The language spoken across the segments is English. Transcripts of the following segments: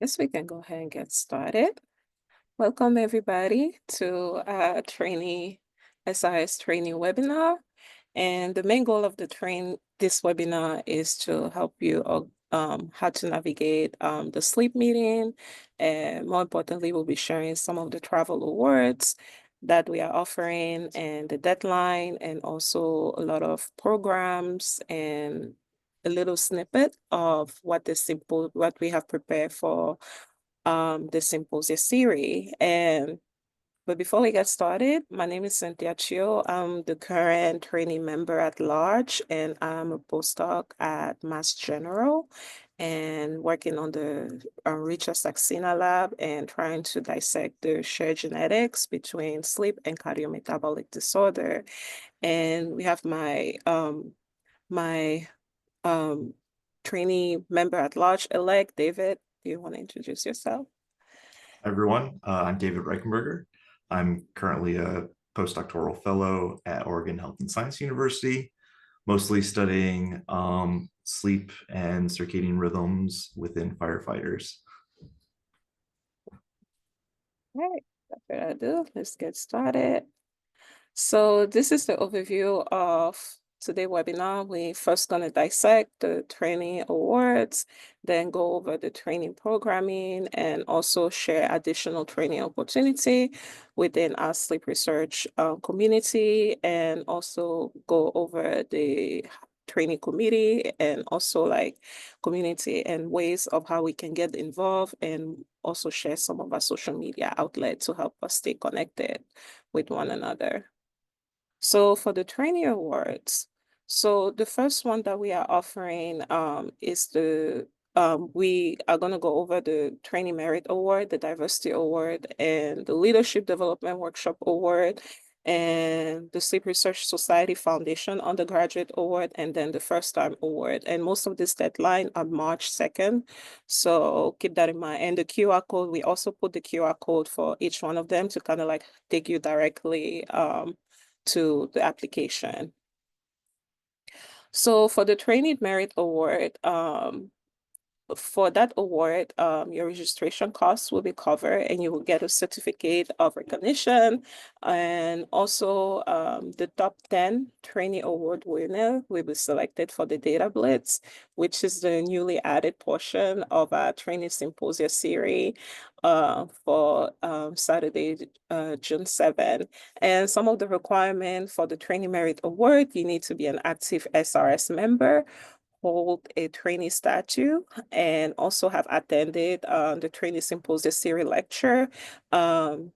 Yes, we can go ahead and get started. Welcome everybody to Trainee SIS training webinar. And the main goal of this webinar is to help you how to navigate the sleep meeting. And more importantly, we'll be sharing some of the travel awards that we are offering and the deadline, and also a lot of programs and a little snippet of what we have prepared for the Symposia series. But before we get started, my name is Cynthia Chio. I'm the current trainee member at large, and I'm a postdoc at Mass General and working on the Richard Saxena lab and trying to dissect the shared genetics between sleep and cardiometabolic disorder. And we have my trainee member at large elect, David. Do you want to introduce yourself? Everyone. I'm David Reichenberger. I'm currently a postdoctoral fellow at Oregon Health and Science University, mostly studying sleep and circadian rhythms within firefighters. All right, without further ado, let's get started. So this is the overview of today's webinar. We first going to dissect the training awards, then go over the training programming, and also share additional training opportunity within our sleep research community, and also go over the training committee and also like community and ways of how we can get involved, and also share some of our social media outlets to help us stay connected with one another. So for the trainee awards, so the first one that we are offering is we are going to go over the Trainee Merit Award, the Diversity Award, and the Leadership Development Workshop Award, and the Sleep Research Society Foundation Undergraduate Award, and then the First Time Award. And most of this deadline on March 2nd. So keep that in mind. And the QR code, we also put the QR code for each one of them to kind of like take you directly to the application. So for the Trainee Merit Award, for that award, your registration costs will be covered and you will get a certificate of recognition. And also the top 10 trainee award winner will be selected for the Data Blitz, which is the newly added portion of our Trainee Symposia series for Saturday, June 7. And some of the requirements for the Trainee Merit Award, you need to be an active SRS member, hold a trainee statue, and also have attended the Trainee Symposia series lecture. You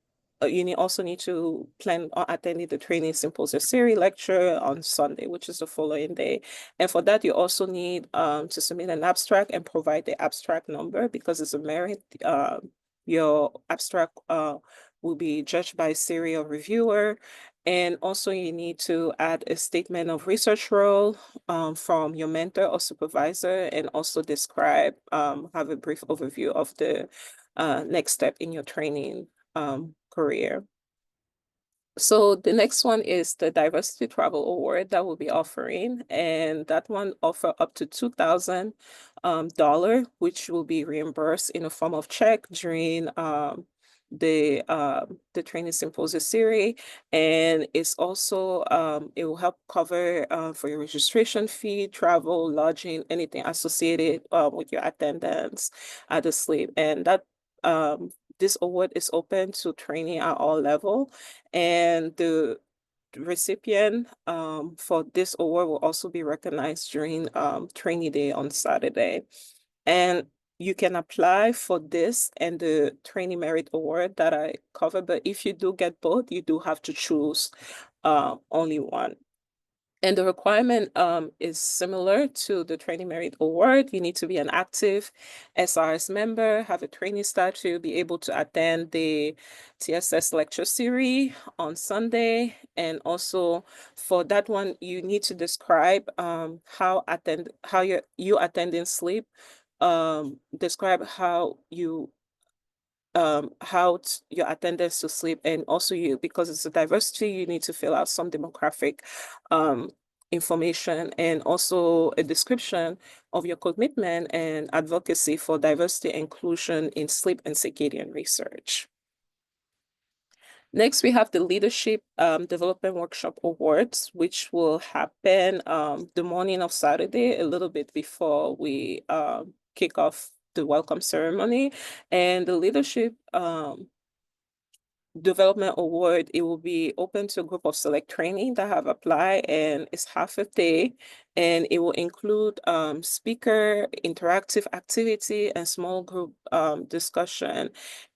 also need to plan on attending the Trainee Symposia series lecture on Sunday, which is the following day. And for that, you also need to submit an abstract and provide the abstract number, because it's a merit. Your abstract will be judged by a serial reviewer. And also you need to add a statement of research role from your mentor or supervisor, and also describe, have a brief overview of the next step in your training career. So the next one is the Diversity Travel Award that we'll be offering, and that one offer up to $2,000, which will be reimbursed in a form of check during the Trainee Symposia series. And it's also it will help cover for your registration fee, travel, lodging, anything associated with your attendance at the sleep. And that this award is open to training at all level, and the recipient for this award will also be recognized during Trainee Day on Saturday. And you can apply for this and the Trainee Merit Award that I covered, but if you do get both, you do have to choose only one. And the requirement is similar to the Trainee Merit Award. You need to be an active SRS member, have a trainee statute, be able to attend the TSS lecture series on Sunday. And also for that one, you need to describe how you attending sleep, describe how your attendance to sleep, and also you, because it's a diversity, you need to fill out some demographic information and also a description of your commitment and advocacy for diversity and inclusion in sleep and circadian research. Next, we have the Leadership Development Workshop Awards, which will happen the morning of Saturday, a little bit before we kick off the welcome ceremony. And the Leadership Development Award, it will be open to a group of select trainees that have applied, and it's half a day, and it will include speaker, interactive activity, and small group discussion.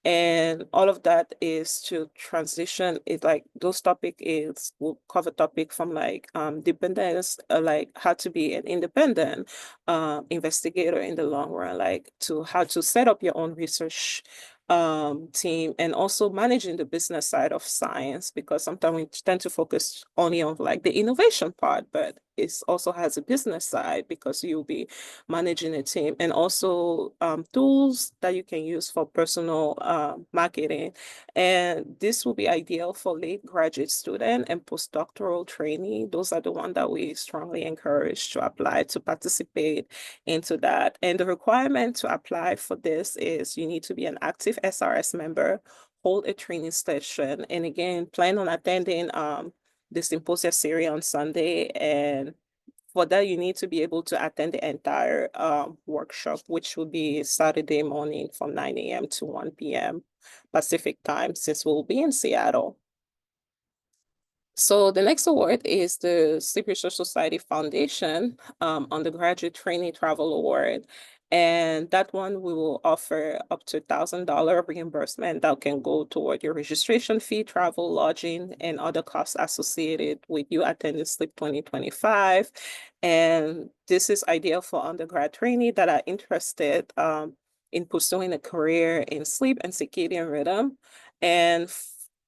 And all of that is to transition. It's like those will cover topic from like dependence, like how to be an independent investigator in the long run, like to how to set up your own research team, and also managing the business side of science, because sometimes we tend to focus only on like the innovation part, but it also has a business side because you'll be managing a team, and also tools that you can use for personal marketing. And this will be ideal for late graduate student and postdoctoral trainee. Those are the ones that we strongly encourage to apply to participate into that. And the requirement to apply for this is you need to be an active SRS member, hold a training session, and again, plan on attending the symposia series on Sunday. And for that, you need to be able to attend the entire workshop, which will be Saturday morning from 9 a.m. to 1 p.m. Pacific time, since we'll be in Seattle. So the next award is the Sleep Research Society Foundation Undergraduate Trainee Travel Award. And that one we will offer up to $1,000 reimbursement that can go toward your registration fee, travel, lodging, and other costs associated with you attending Sleep 2025. And this is ideal for undergrad trainees that are interested in pursuing a career in sleep and circadian rhythm. And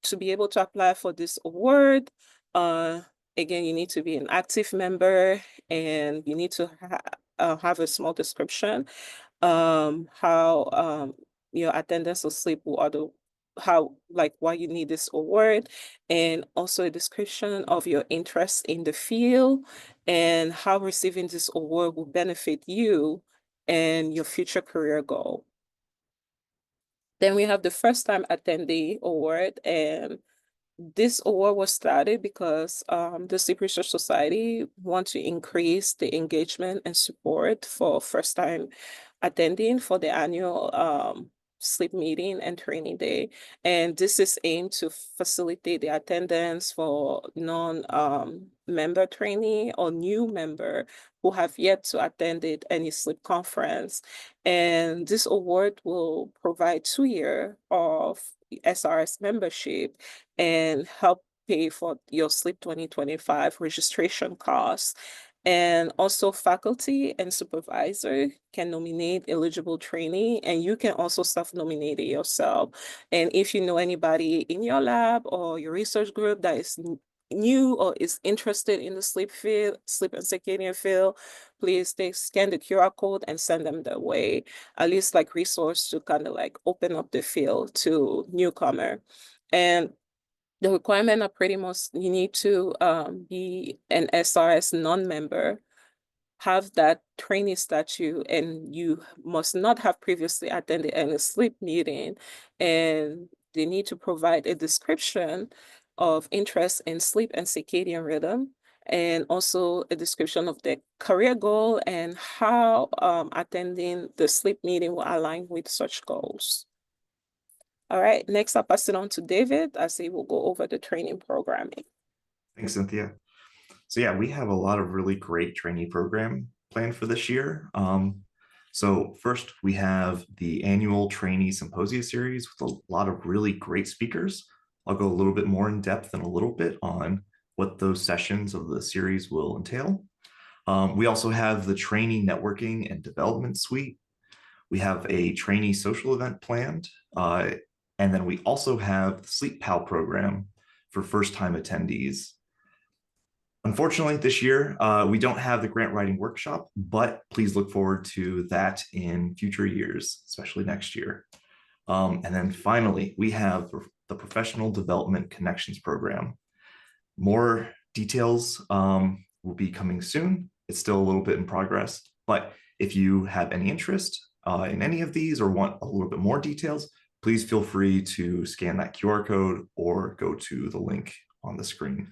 to be able to apply for this award, again, you need to be an active member, and you need to have a small description how your attendance or sleep will other how like why you need this award, and also a description of your interest in the field and how receiving this award will benefit you and your future career goal. Then we have the first time attendee award, and this award was started because the Sleep Research Society want to increase the engagement and support for first-time attending for the annual sleep meeting and training day. And this is aimed to facilitate the attendance for non-member trainee or new member who have yet to attend any sleep conference. And this award will provide 2 years of SRS membership and help pay for your Sleep 2025 registration costs. And also faculty and supervisor can nominate eligible trainee, and you can also self-nominate it yourself. And if you know anybody in your lab or your research group that is new or is interested in the sleep and circadian field, please scan the QR code and send them their way, at least like resource to kind of like open up the field to newcomer. And the requirement are pretty much you need to be an SRS non-member, have that trainee statute, and you must not have previously attended any sleep meeting. And they need to provide a description of interest in sleep and circadian rhythm, and also a description of their career goal and how attending the sleep meeting will align with such goals. All right, next I'll pass it on to David as he will go over the training programming. Thanks, Cynthia. So yeah, we have a lot of really great trainee program planned for this year. So first, we have the annual trainee symposia series with a lot of really great speakers. I'll go a little bit more in depth in a little bit on what those sessions of the series will entail. We also have the trainee networking and development suite. We have a trainee social event planned. And then we also have the Sleep Pal program for first-time attendees. Unfortunately, this year, we don't have the grant writing workshop, but please look forward to that in future years, especially next year. And then finally, we have the Professional Development Connections Program. More details will be coming soon. It's still a little bit in progress, but if you have any interest in any of these or want a little bit more details, please feel free to scan that QR code or go to the link on the screen.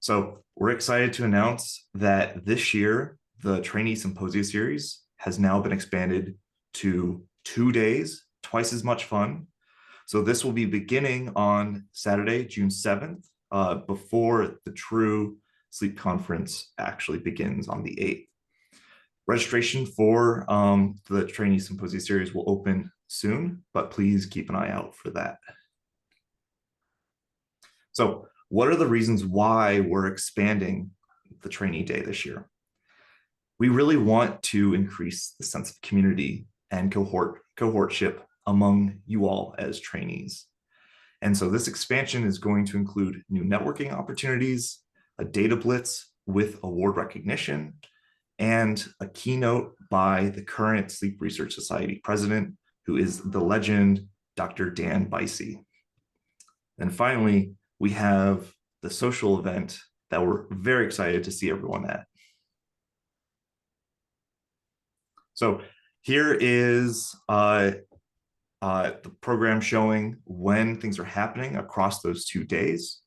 So we're excited to announce that this year, the Trainee Symposia series has now been expanded to 2 days, twice as much fun. So this will be beginning on Saturday, June 7th, before the true sleep conference actually begins on the 8th. Registration for the Trainee Symposia series will open soon, but please keep an eye out for that. So what are the reasons why we're expanding the trainee day this year? We really want to increase the sense of community and cohortship among you all as trainees. And so this expansion is going to include new networking opportunities, a data blitz with award recognition, and a keynote by the current Sleep Research Society president, who is the legend, Dr. Dan Bicey. And finally, we have the social event that we're very excited to see everyone at. So here is the program showing when things are happening across those 2 days.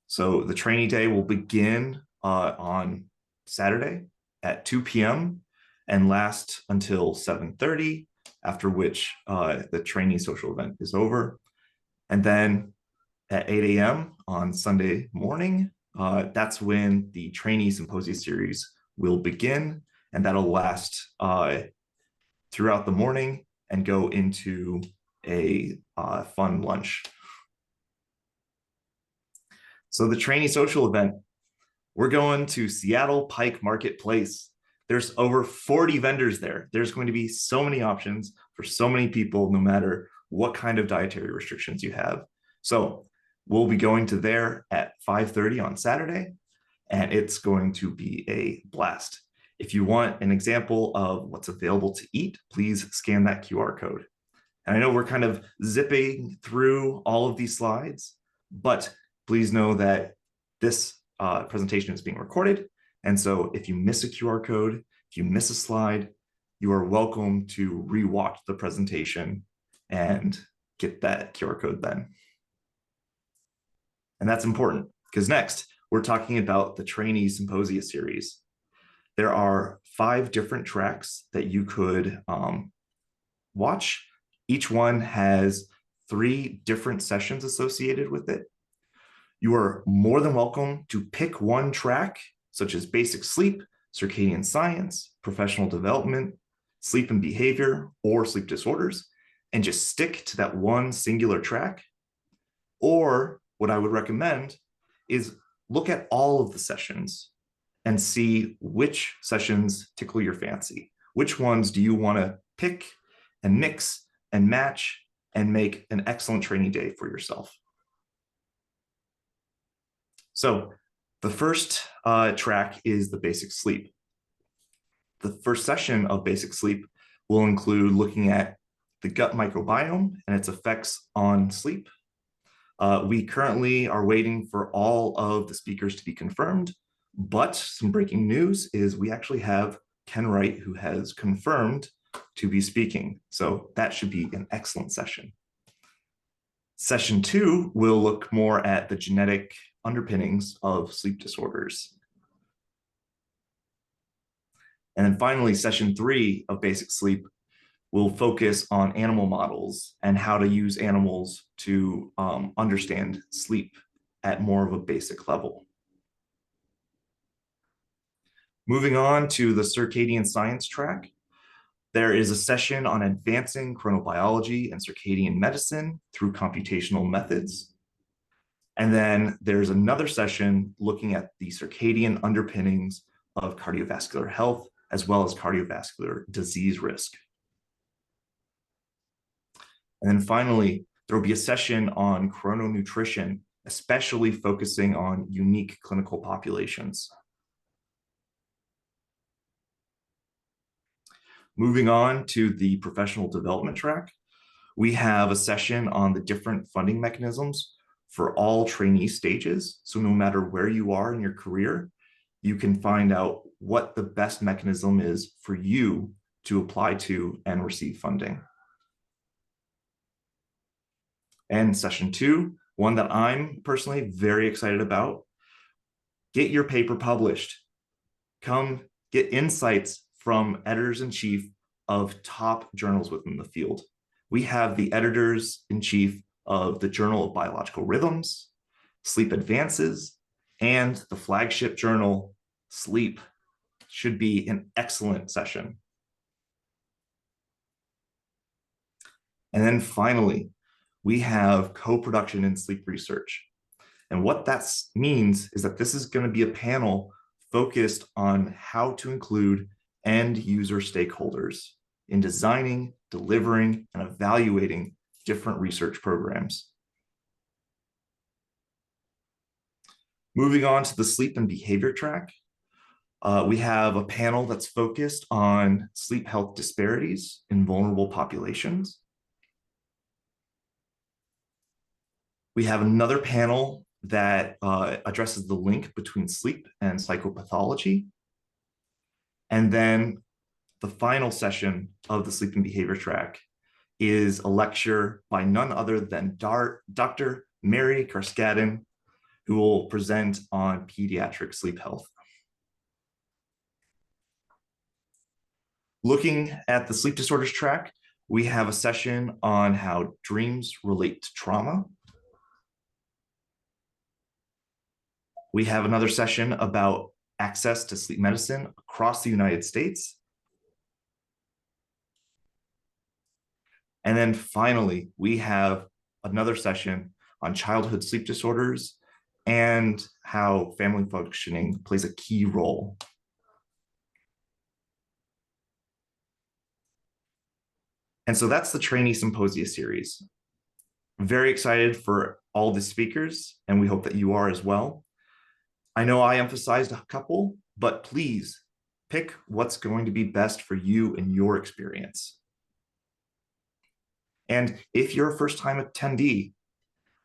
So the trainee day will begin on Saturday at 2 p.m. and last until 7:30, after which the trainee social event is over. And then at 8 a.m. on Sunday morning, that's when the Trainee Symposia series will begin, and that'll last throughout the morning and go into a fun lunch. So the trainee social event, we're going to Seattle Pike Marketplace. There's over 40 vendors there. There's going to be so many options for so many people, no matter what kind of dietary restrictions you have. So we'll be going to there at 5:30 on Saturday, and it's going to be a blast. If you want an example of what's available to eat, please scan that QR code. And I know we're kind of zipping through all of these slides, but please know that this presentation is being recorded. And so if you miss a QR code, if you miss a slide, you are welcome to rewatch the presentation and get that QR code then. And that's important because next we're talking about the Trainee Symposia series. There are 5 different tracks that you could watch. Each one has 3 different sessions associated with it. You are more than welcome to pick one track, such as basic sleep, circadian science, professional development, sleep and behavior, or sleep disorders, and just stick to that one singular track. Or what I would recommend is look at all of the sessions and see which sessions tickle your fancy. Which ones do you want to pick and mix and match and make an excellent training day for yourself? So the first track is the basic sleep. The first session of basic sleep will include looking at the gut microbiome and its effects on sleep. We currently are waiting for all of the speakers to be confirmed, but some breaking news is we actually have Ken Wright, who has confirmed to be speaking. So that should be an excellent session. Session 2 will look more at the genetic underpinnings of sleep disorders. And then finally, session 3 of basic sleep will focus on animal models and how to use animals to understand sleep at more of a basic level. Moving on to the circadian science track, there is a session on advancing chronobiology and circadian medicine through computational methods. And then there's another session looking at the circadian underpinnings of cardiovascular health, as well as cardiovascular disease risk. And then finally, there will be a session on chrononutrition, especially focusing on unique clinical populations. Moving on to the professional development track, we have a session on the different funding mechanisms for all trainee stages. So no matter where you are in your career, you can find out what the best mechanism is for you to apply to and receive funding. And session 2, one that I'm personally very excited about, get your paper published. Come get insights from editors-in-chief of top journals within the field. We have the editors-in-chief of the Journal of Biological Rhythms, Sleep Advances, and the flagship journal, Sleep. Should be an excellent session. And then finally, we have co-production in sleep research. And what that means is that this is going to be a panel focused on how to include end user stakeholders in designing, delivering, and evaluating different research programs. Moving on to the sleep and behavior track, we have a panel that's focused on sleep health disparities in vulnerable populations. We have another panel that addresses the link between sleep and psychopathology. And then the final session of the sleep and behavior track is a lecture by none other than Dr. Mary Carskadden, who will present on pediatric sleep health. Looking at the sleep disorders track, we have a session on how dreams relate to trauma. We have another session about access to sleep medicine across the United States. And then finally, we have another session on childhood sleep disorders and how family functioning plays a key role. And so that's the Trainee Symposia series. I'm very excited for all the speakers, and we hope that you are as well. I know I emphasized a couple, but please pick what's going to be best for you and your experience. And if you're a first-time attendee,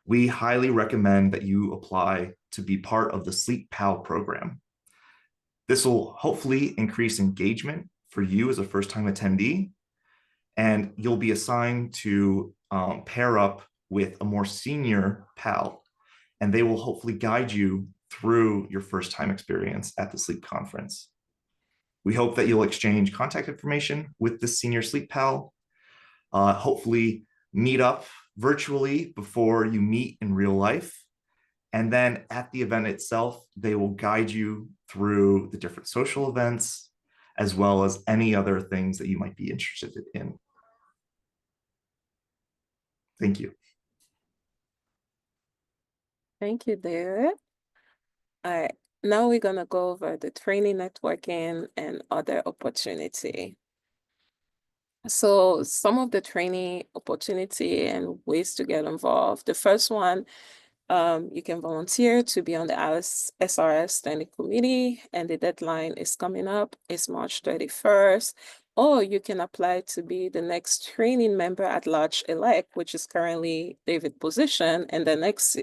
we highly recommend that you apply to be part of the Sleep Pal program. This will hopefully increase engagement for you as a first-time attendee, and you'll be assigned to pair up with a more senior pal, and they will hopefully guide you through your first-time experience at the sleep conference. We hope that you'll exchange contact information with the senior sleep pal, hopefully meet up virtually before you meet in real life. And then at the event itself, they will guide you through the different social events, as well as any other things that you might be interested in. Thank you. Thank you, David. All right, now we're gonna go over the training networking and other opportunity. So some of the training opportunity and ways to get involved. The first one, you can volunteer to be on the SRS Standing Committee, and the deadline is coming up. It's March 31st. Or you can apply to be the next training member at large elect, which is currently David's position, and the next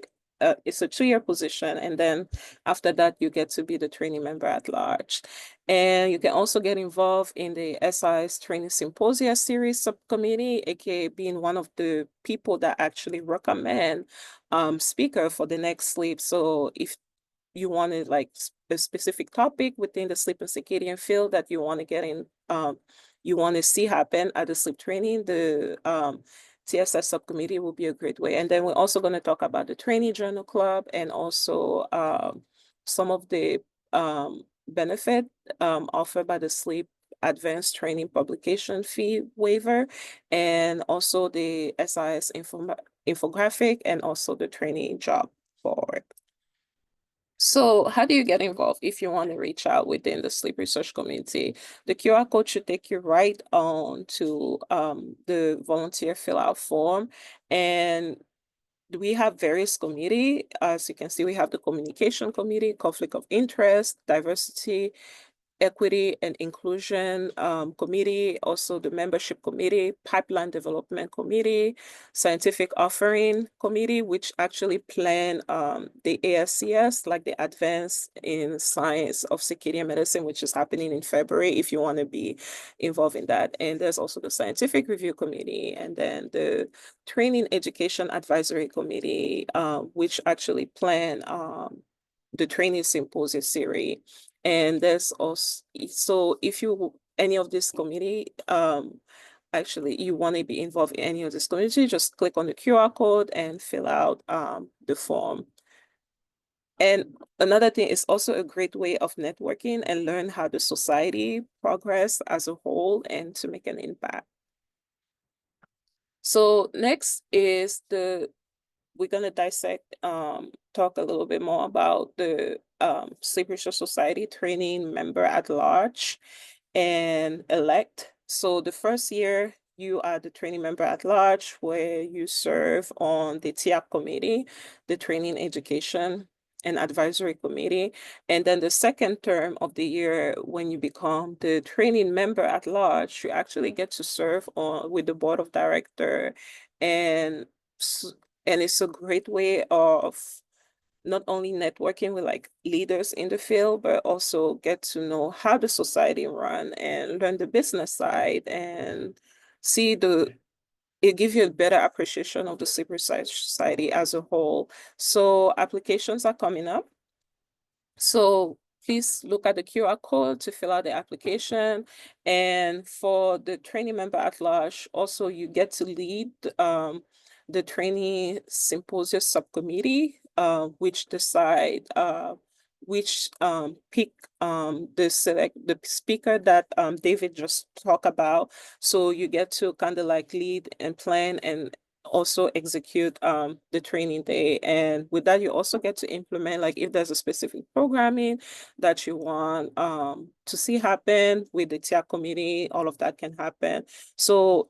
it's a 2-year position, and then after that you get to be the training member at large. And you can also get involved in the SIS Training Symposia Series Subcommittee, aka being one of the people that actually recommend speaker for the next sleep. So if you wanted like a specific topic within the sleep and circadian field that you want to get in, you want to see happen at the sleep training, the TSS subcommittee will be a great way. And then we're also going to talk about the Trainee Journal Club and also some of the benefit offered by the sleep advanced training publication fee waiver, and also the SIS infographic, and also the training job board. So how do you get involved if you want to reach out within the sleep research community? The QR code should take you right on to the volunteer fill out form. And we have various committee. As you can see, we have the communication committee, conflict of interest, diversity, Equity and Inclusion Committee, also the Membership Committee, Pipeline Development Committee, Scientific Offering Committee, which actually plan the ASCS, like the Advance in Science of Circadian Medicine, which is happening in February if you want to be involved in that. And there's also the Scientific Review Committee, and then the Training Education Advisory Committee, which actually plan the Training Symposium series. And there's also, so if you, any of this committee, actually you want to be involved in any of this committee, just click on the QR code and fill out the form. And another thing is also a great way of networking and learn how the society progress as a whole and to make an impact. So next is we're going to dissect, talk a little bit more about the Sleep Research Society training member at large and elect. So the first year, you are the training member at large, where you serve on the TIAC committee, the Training Education and Advisory Committee. And then the second term of the year, when you become the training member at large, you actually get to serve on with the board of director. And and it's a great way of not only networking with like leaders in the field, but also get to know how the society run and learn the business side and see it gives you a better appreciation of the Sleep Research Society as a whole. So applications are coming up. So please look at the QR code to fill out the application. And for the training member at large, also you get to lead the trainee symposium subcommittee, which decide which pick the speaker that David just talked about. So you get to kind of like lead and plan and also execute the training day. And with that, you also get to implement, like if there's a specific programming that you want to see happen with the TIA committee, all of that can happen. So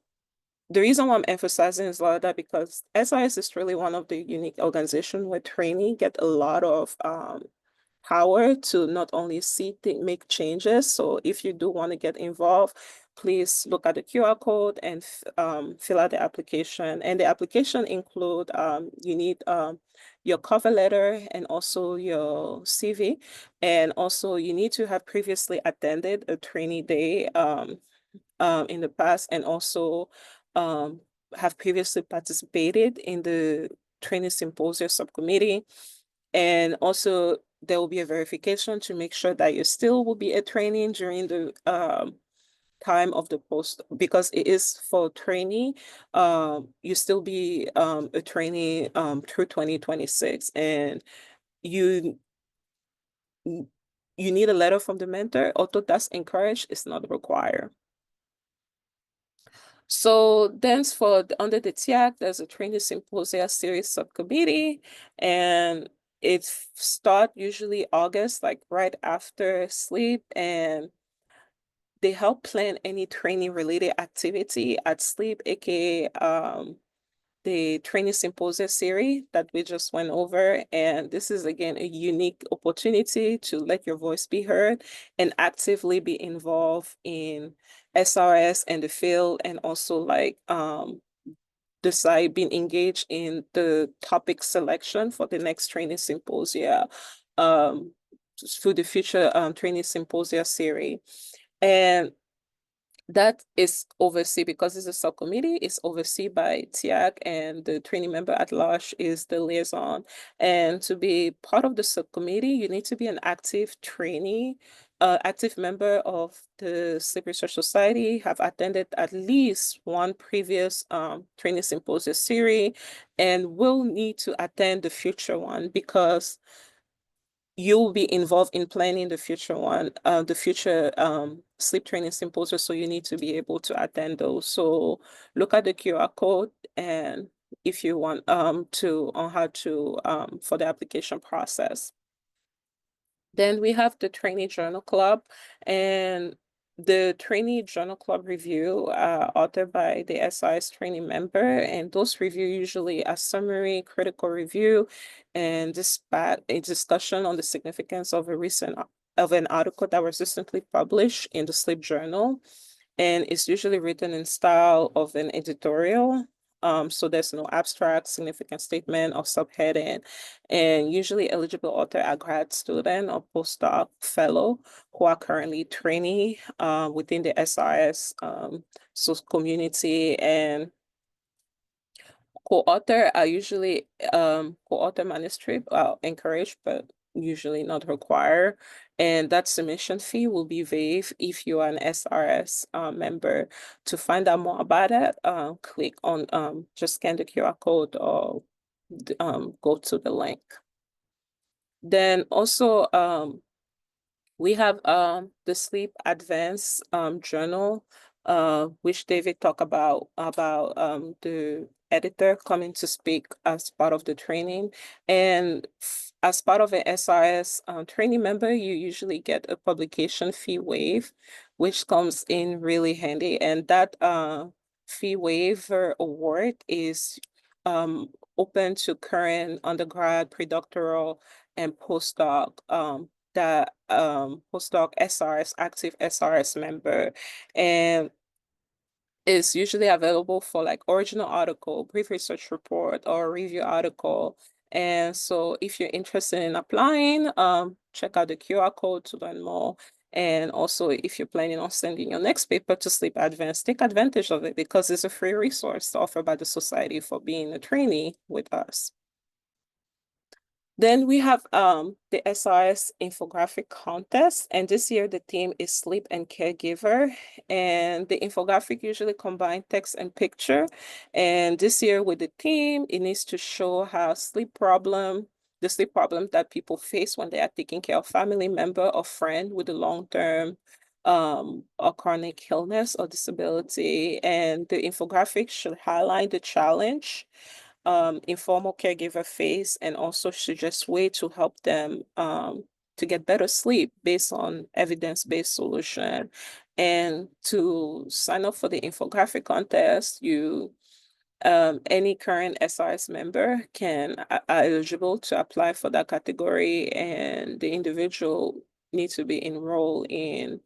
the reason why I'm emphasizing is a lot of that because SIS is really one of the unique organizations where trainee get a lot of power to not only see make changes. So if you do want to get involved, please look at the QR code and fill out the application. And the application include you need your cover letter and also your CV. And also you need to have previously attended a trainee day in the past and also have previously participated in the training symposium subcommittee. And also there will be a verification to make sure that you still will be a trainee during the time of the post, because it is for trainee, you still be a trainee through 2026, and you you need a letter from the mentor, although that's encouraged, it's not required. So then under the TIAC, there's a training symposia series subcommittee, and it start usually August, like right after sleep, and they help plan any training related activity at sleep, aka the training symposia series that we just went over. And this is again a unique opportunity to let your voice be heard and actively be involved in SRS and the field, and also like decide being engaged in the topic selection for the next training symposia for the future training symposia series. And that is overseen, because it's a subcommittee, it's overseen by TIAC, and the training member at large is the liaison. And to be part of the subcommittee, you need to be an active trainee, active member of the Sleep Research Society, have attended at least one previous training symposium series, and will need to attend the future one because you'll be involved in planning the future one, the future sleep training symposium. So you need to be able to attend those. So look at the QR code, and if you want to on how to for the application process. Then we have the Trainee Journal Club, and the Trainee Journal Club review authored by the SIS training member, and those review usually a summary, critical review, and a discussion on the significance of a recent of an article that was recently published in the Sleep Journal, and it's usually written in style of an editorial. So there's no abstract, significant statement or subheading, and usually eligible author are grad student or postdoc fellow who are currently trainee within the SRS so community, and co-author are usually co-author manuscript are encouraged but usually not required. And that submission fee will be waived if you are an SRS member. To find out more about it, click on just scan the QR code or go to the link. Then also we have the Sleep Advance journal, which David talked about the editor coming to speak as part of the training. And as part of an SRS training member, you usually get a publication fee waive, which comes in really handy. And that fee waiver award is open to current undergrad, predoctoral, and postdoc that postdoc SRS, active SRS member, and is usually available for like original article, brief research report, or review article. And so if you're interested in applying, check out the QR code to learn more. And also, if you're planning on sending your next paper to Sleep Advance, take advantage of it because it's a free resource offered by the Society for being a trainee with us. Then we have the SRS infographic contest, and this year the theme is sleep and caregiver. And the infographic usually combine text and picture. And this year with the theme, it needs to show how the sleep problem that people face when they are taking care of family member or friend with a long-term or chronic illness or disability. And the infographic should highlight the challenge informal caregiver face and also suggest way to help them to get better sleep based on evidence-based solution. And to sign up for the infographic contest, you any current SRS member are eligible to apply for that category, and the individual needs to be enrolled in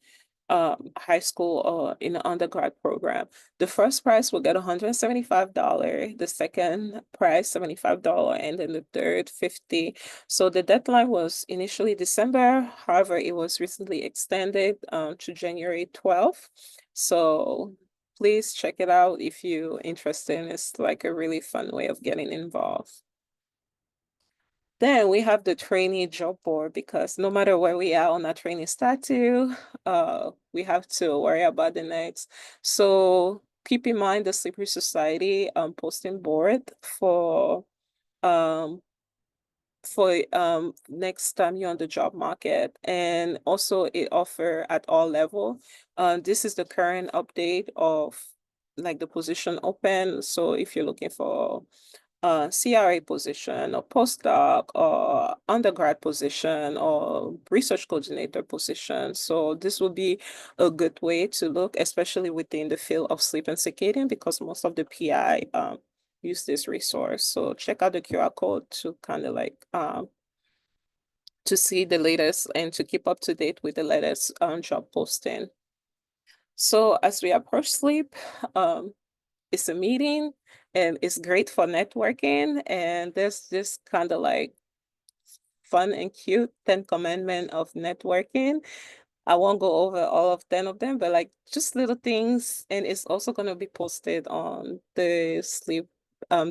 high school or in an undergrad program. The first prize will get $175, the second prize $75, and then the third $50. So the deadline was initially December, however, it was recently extended to January 12th. So please check it out if you're interested. It's like a really fun way of getting involved. Then we have the trainee job board because no matter where we are on our training statute, we have to worry about the next. So keep in mind the Slippery Society posting board um for next time you're on the job market, and also it offer at all level. This is the current update of like the position open. So if you're looking for CRA position or postdoc or undergrad position or research coordinator position. So this will be a good way to look, especially within the field of sleep and circadian, because most of the PI use this resource. So check out the QR code to kind of like to see the latest and to keep up to date with the latest job posting. So as we approach sleep, it's a meeting and it's great for networking. And there's this kind of like fun and cute 10 commandment of networking. I won't go over all of 10 of them, but like just little things. And it's also going to be posted on the sleep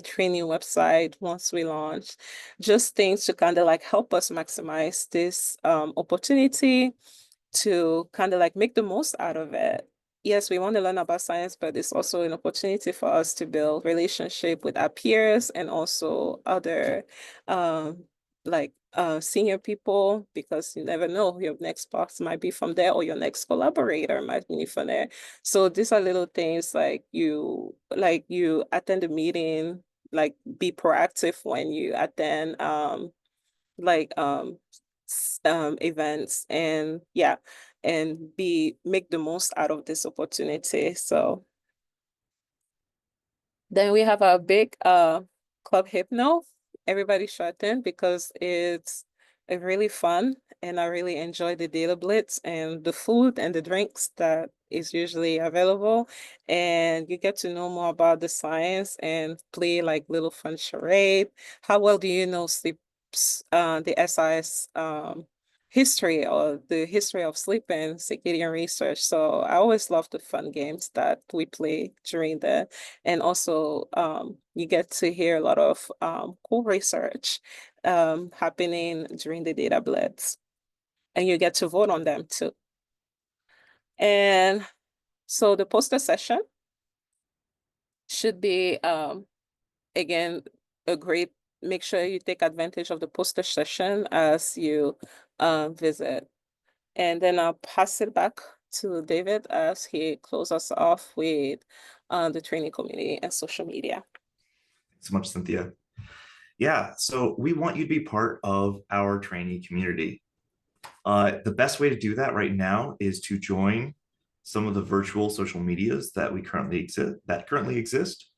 training website once we launch. Just things to kind of like help us maximize this opportunity to kind of like make the most out of it. Yes, we want to learn about science, but it's also an opportunity for us to build relationship with our peers and also other senior people, because you never know, your next boss might be from there or your next collaborator might be from there. So these are little things like you attend a meeting, like be proactive when you attend like events, and yeah, and make the most out of this opportunity. So then we have our big club hypno. Everybody should attend because it's really fun and I really enjoy the data blitz and the food and the drinks that is usually available. And you get to know more about the science and play like little fun charade. How well do you know the SIS history or the history of sleep and circadian research? So I always love the fun games that we play during the, and also you get to hear a lot of cool research happening during the data blitz, and you get to vote on them too. And so the poster session should be again a great, make sure you take advantage of the poster session as you visit. And then I'll pass it back to David as he closes us off with the training community and social media. Thanks so much, Cynthia. Yeah, so we want you to be part of our trainee community. The best way to do that right now is to join some of the virtual social medias that currently exist.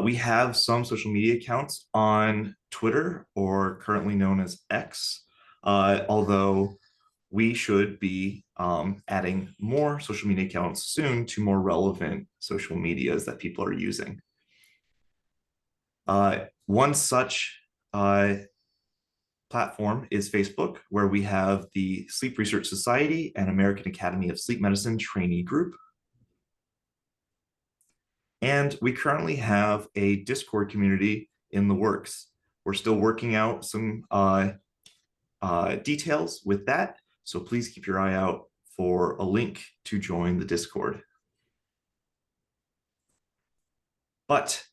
We have some social media accounts on Twitter, or currently known as X, although we should be adding more social media accounts soon to more relevant social medias that people are using. One such platform is Facebook, where we have the Sleep Research Society and American Academy of Sleep Medicine trainee group. And we currently have a Discord community in the works. We're still working out some details with that, so please keep your eye out for a link to join the Discord. But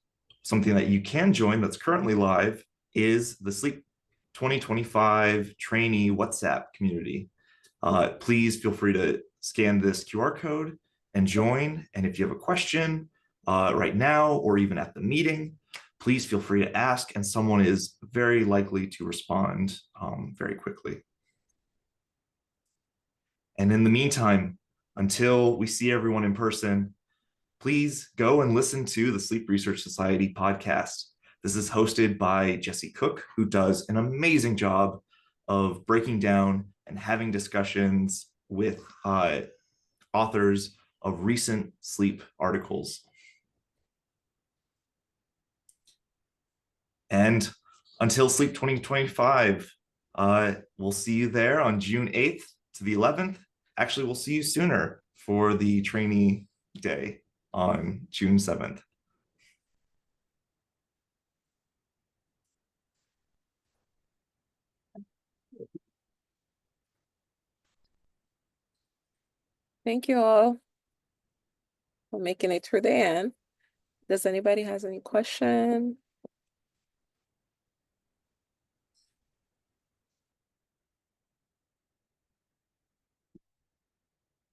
something that you can join that's currently live is the Sleep 2025 trainee WhatsApp community. Please feel free to scan this QR code and join. And if you have a question right now or even at the meeting, please feel free to ask, and someone is very likely to respond very quickly. And in the meantime, until we see everyone in person, please go and listen to the Sleep Research Society podcast. This is hosted by Jesse Cook, who does an amazing job of breaking down and having discussions with authors of recent sleep articles. And until Sleep 2025, we'll see you there on June 8th to the 11th. Actually, we'll see you sooner for the trainee day on June 7th. Thank you all for making it through the end. Does anybody has any question?